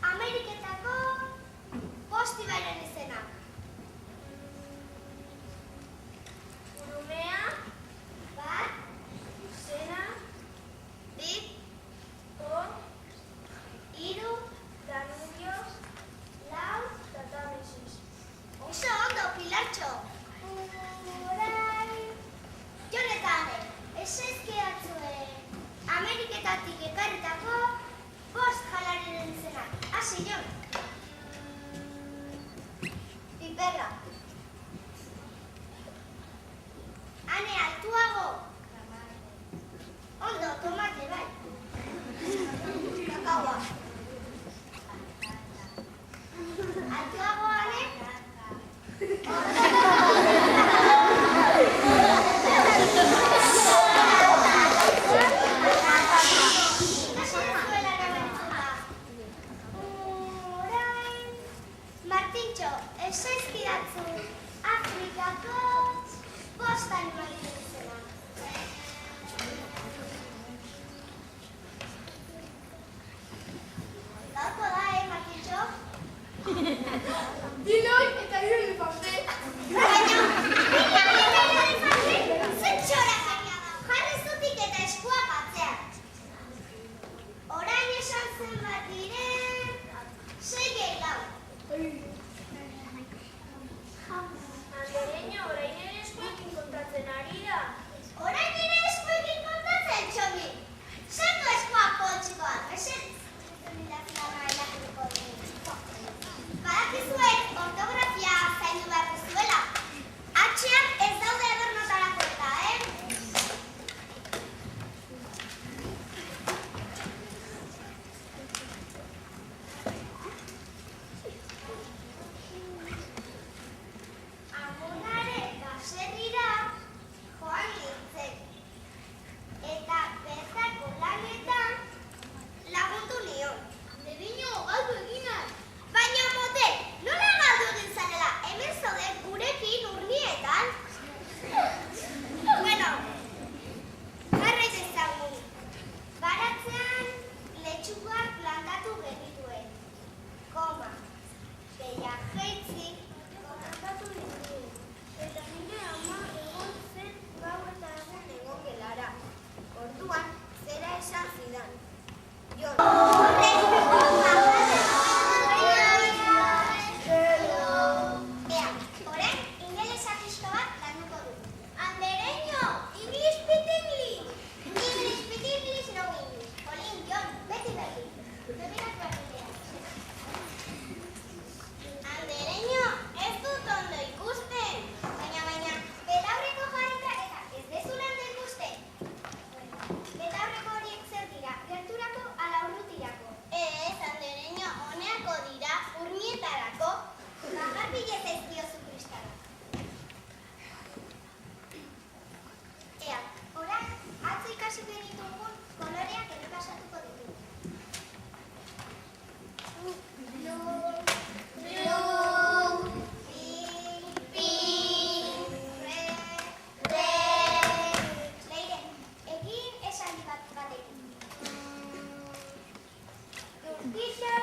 Ameriketako bost ibairen izenak. Urumea, bat, Sena, bi, hiru, Danubio, lau, eta Tamesis. Oso ondo, Pilartxo! Orain... Jon eta Ane, esaizkidatzue Ameriketatik ekarritako bost jalariren izenak. Hasi, Jon! Piperra. Ane, altuago. Ondo, tomate, bai. Kakaoa. Altuago, Ane? Martintxo, esaizkidatzu Afrikako bost animalien izenak. Gaurko da, Martintxo? Dinoi eta hiru elefante. Baina, elefante, zentsora gaina da. Jarri zutik eta eskuak atzean. Orain esan zenbat diren 6 gehi lau. Andereño, orain ere eskuekin kontatzen ari da. Orain ere eskuekin kontatzen, Txomi. Zertu eskuak poltsikoak, Badakizuek ortografia zaindu behar duzuela. Atxean ez daude edonotarako eta, Amonaren baserrira joan nintzen. Eta bertako lanetan lagundu nion. Andereño, galdu eginak. Baina motel, nola galdu egin zanela? Hemen zaude gurekin urnietan. Bueno, jarrai dezagun. Baratzean letxukoak plantatu genituen. Koma, beia jaitzi, plantatu genituen. Eta nire ama egon zen gau eta egun egon gelara. Orduan, zera esan zidan. Jon, orain ingelesa pixka bat landuko du. Andereño, English speak English. English speak English, no English. Jolín, Jon, beti berdin. Begirak berdinean. Andereño, ez dut ondo ikusten. Baina, betaurreko jarrita eta ez dezun ondo ikusten. Betaurreko horiek zer dira, gerturako ala urrutirako. Ez, Andereño, honeako dira urnietarako. Garbi ez zaizkiozu kristala. Ea, orain, atzo ikasi genitugun koloreak errepasatuko ditugu. Blue, pink, red. Leire, egin esan bat batekin. Your teacher